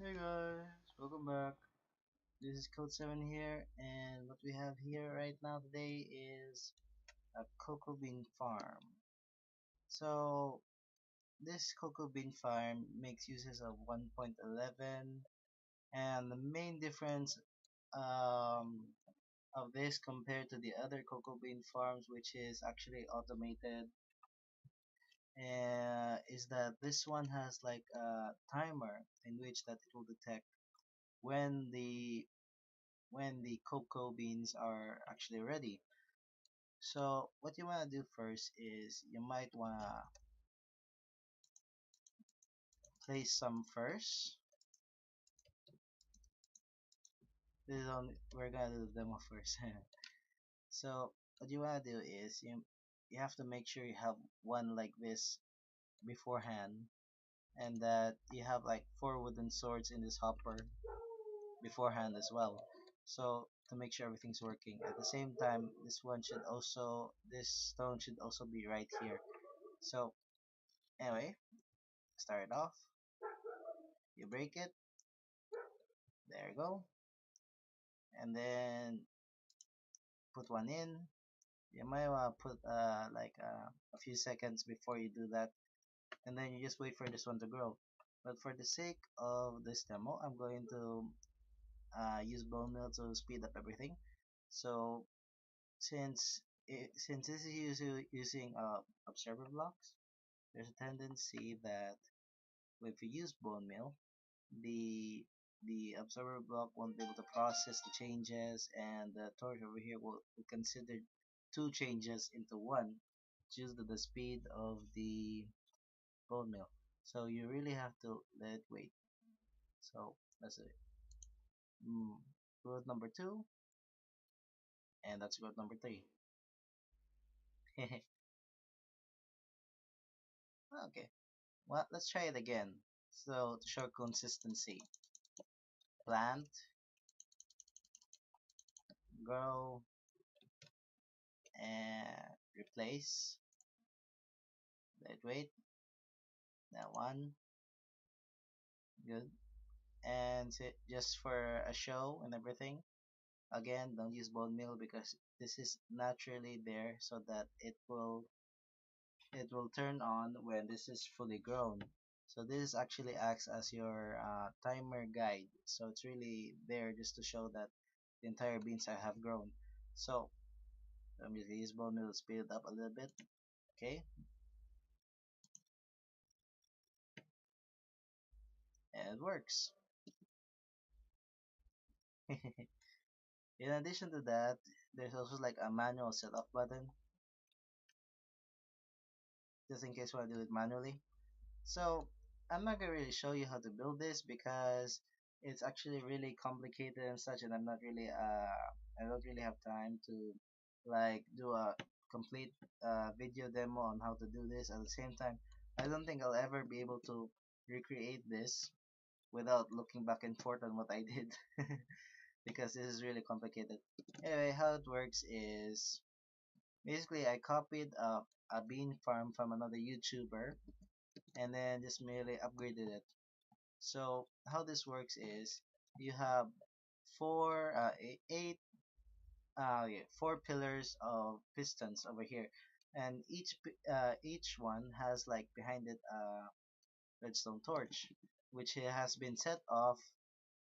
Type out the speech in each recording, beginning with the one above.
Hey guys, welcome back. This is Code 7 here, and what we have here right now today is a cocoa bean farm. So, this cocoa bean farm makes uses of 1.11, and the main difference um, of this compared to the other cocoa bean farms, which is actually automated, is that this one has like a timer in which that it will detect when the cocoa beans are actually ready. So what you want to do first is you might want to place some first. This is on we're gonna do the demo first. So what you want to do is you have to make sure you have one like this beforehand, and that you have like four wooden swords in this hopper beforehand as well. So to make sure everything's working. At the same time, this stone should also be right here. So anyway, start it off. You break it, there you go, and then put one in. You might want to put a few seconds before you do that, and then you just wait for this one to grow. But for the sake of this demo, I'm going to use bone meal to speed up everything. So since this is using observer blocks, there's a tendency that if you use bone meal, the the observer block won't be able to process the changes, and the torch over here will consider two changes into one due to the speed of the bone mill. So you really have to let it wait. So that's it. Growth number two, and that's growth number three. Okay, well, let's try it again. So to show consistency, plant, grow, and replace. Let it wait. That one, good. And just for a show and everything, again, don't use bone meal because this is naturally there so that it will turn on when this is fully grown. So this actually acts as your timer guide, so it's really there just to show that the entire beans have grown. So I'm just use bone meal to speed it up a little bit. Okay, and it works. In addition to that, there's also like a manual setup button just in case you want to do it manually. So I'm not gonna really show you how to build this because it's actually really complicated and such, and I don't really have time to like do a complete video demo on how to do this. At the same time, I don't think I'll ever be able to recreate this without looking back and forth on what I did because this is really complicated. Anyway, how it works is basically I copied a bean farm from another YouTuber and then just merely upgraded it. So how this works is you have four pillars of pistons over here, and each one has like behind it a redstone torch, which has been set off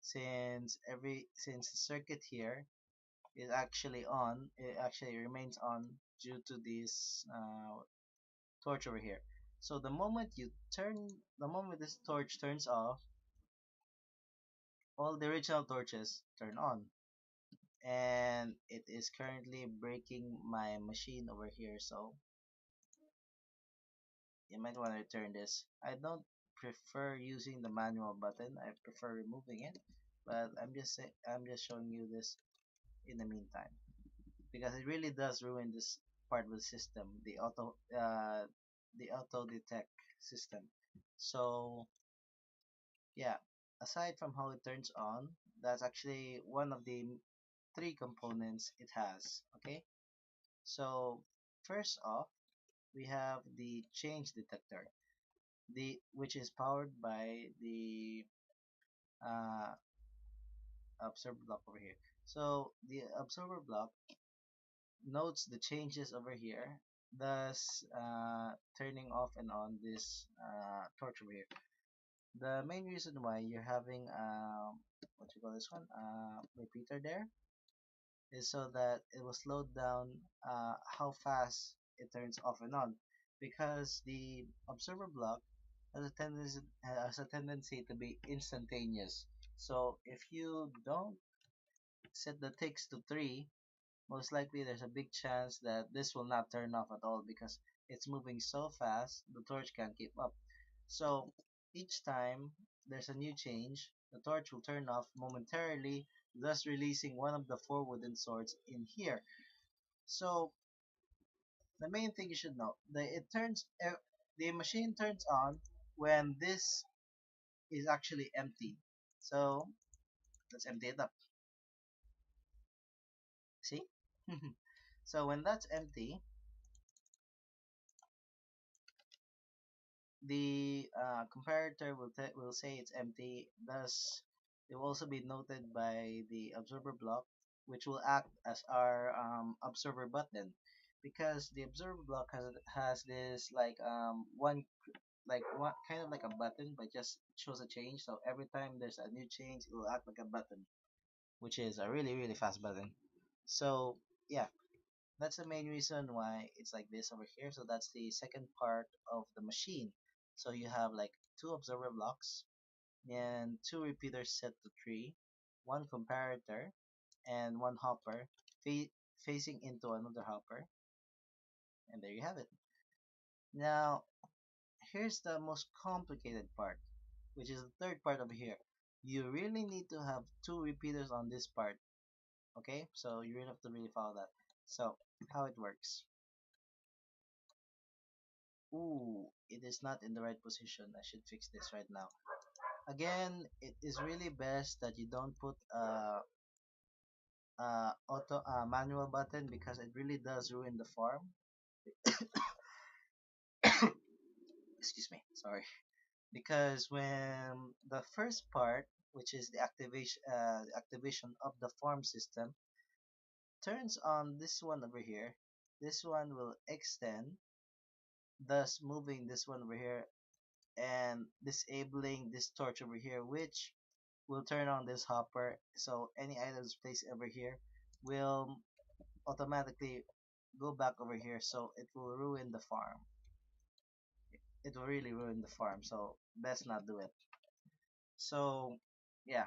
since the circuit here is actually on. It actually remains on due to this torch over here. So the moment this torch turns off, all the original torches turn on, and it is currently breaking my machine over here, so you might want to return this. I don't prefer using the manual button, I prefer removing it, but I'm just showing you this in the meantime because it really does ruin this part of the system, the auto detect system. So yeah, aside from how it turns on, that's actually one of the three components it has. Okay, so first off, we have the change detector, the which is powered by observer block over here. So the observer block notes the changes over here, thus turning off and on this torch over here. The main reason why you're having what you call this one repeater there is so that it will slow down how fast it turns off and on, because the observer block has a tendency to be instantaneous. So if you don't set the ticks to 3, most likely there's a big chance that this will not turn off at all because it's moving so fast the torch can't keep up. So each time there's a new change, the torch will turn off momentarily, thus releasing one of the 4 wooden swords in here. So the main thing you should know, the machine turns on when this is actually empty. So let's empty it up. See? So when that's empty, the comparator will say it's empty. Thus, it will also be noted by the observer block, which will act as our observer button, because the observer block has this one kind of like a button, but just shows a change. So every time there's a new change, it will act like a button, which is a really fast button. So yeah, that's the main reason why it's like this over here. So that's the second part of the machine. So you have like 2 observer blocks and 2 repeaters set to 3, 1 comparator, and 1 hopper fa facing into another hopper. And there you have it. Now, here's the most complicated part, which is the third part over here. You really need to have 2 repeaters on this part. Okay, so you really have to really follow that. So, how it works. Ooh, it is not in the right position. I should fix this right now. Again, it is really best that you don't put auto manual button, because it really does ruin the farm. Excuse me, sorry. Because when the first part, which is the activation of the farm system, turns on this one over here, this one will extend, thus moving this one over here and disabling this torch over here, which will turn on this hopper. So any items placed over here will automatically go back over here. So it will ruin the farm. It will really ruin the farm. So best not do it. So yeah,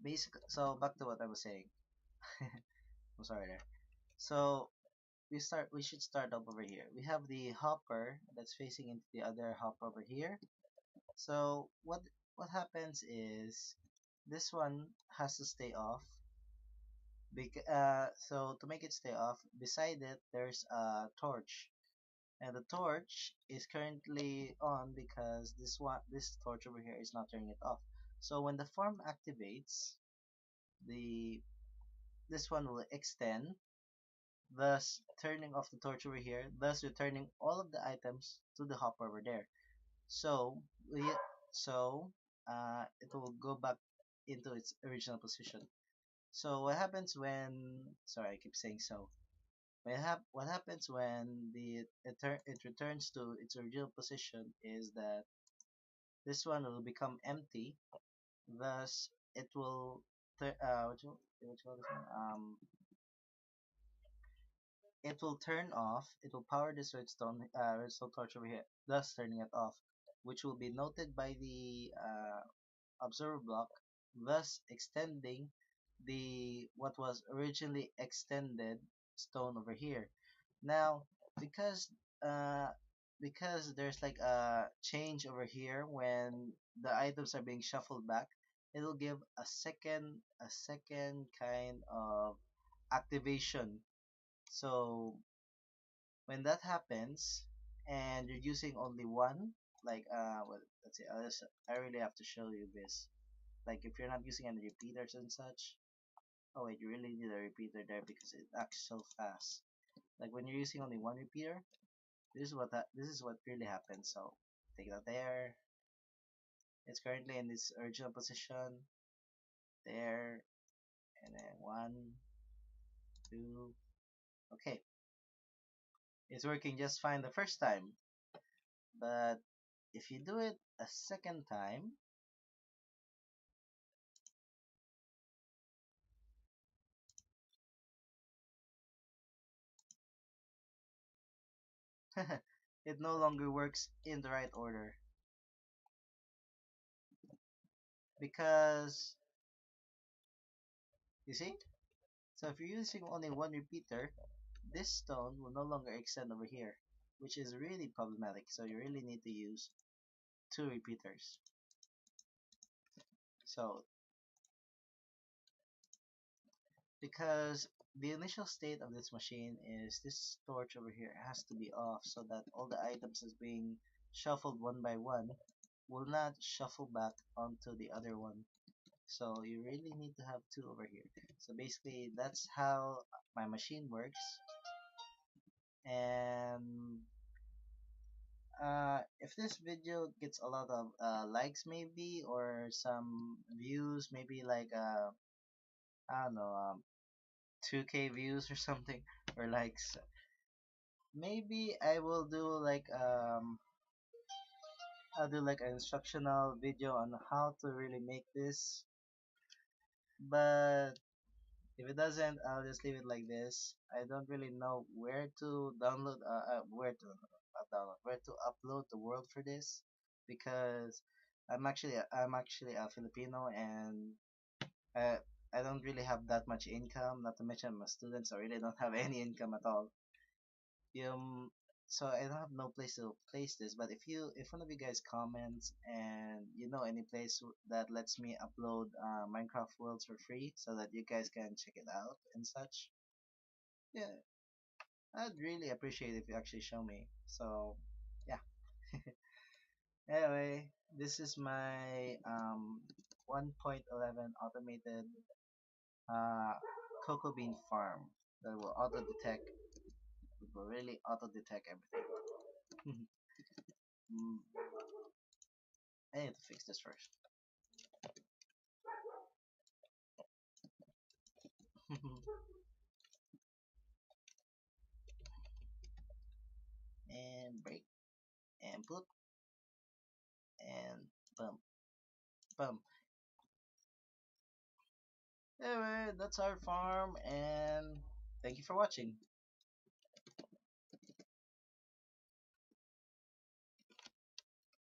basically. So back to what I was saying. I'm sorry there. So we should start up over here. We have the hopper that's facing into the other hopper over here. So what happens is this one has to stay off. So to make it stay off, beside it there's a torch, and the torch is currently on because this torch over here is not turning it off. So when the farm activates, the this one will extend, thus turning off the torch over here, thus returning all of the items to the hopper over there. So we so it will go back into its original position. So what happens when sorry I keep saying so. What happens when it returns to its original position is that this one will become empty. Thus, it will what you call this one? It will turn off. It will power this redstone torch over here, thus turning it off, which will be noted by the observer block, thus extending the what was originally extended stone over here. Now, because uh, because there's like a change over here when the items are being shuffled back, it'll give a second kind of activation. So when that happens and you're using only one, like well, let's see, I really have to show you this. Like if you're not using any repeaters and such. Oh wait, you really need a repeater there because it acts so fast. Like when you're using only one repeater, this is what really happens. So take that there. It's currently in its original position. There. And then one, two. Okay, it's working just fine the first time. But if you do it a second time, it no longer works in the right order. Because, you see? So if you're using only one repeater, this stone will no longer extend over here, which is really problematic. So you really need to use two repeaters. So because the initial state of this machine is this torch over here has to be off so that all the items is being shuffled one by one will not shuffle back onto the other one. So you really need to have two over here. So basically that's how my machine works. And if this video gets a lot of likes maybe or some views, maybe like I don't know, 2K views or something, or likes, maybe I will do like I'll do like an instructional video on how to really make this. But if it doesn't, I'll just leave it like this. I don't really know where to download, where to not download, where to upload the world for this, because I'm actually a Filipino, and I I don't really have that much income. Not to mention I'm a student, so I really don't have any income at all. Um, so I don't have no place to place this. But if one of you guys comments and you know any place that lets me upload Minecraft worlds for free, so that you guys can check it out and such, yeah, I'd really appreciate if you actually show me. So, yeah. Anyway, this is my 1.11 automated uh, cocoa bean farm that will auto detect. It will really auto detect everything. Mm, I need to fix this first. And break and put and bump bump. Anyway, that's our farm, and thank you for watching.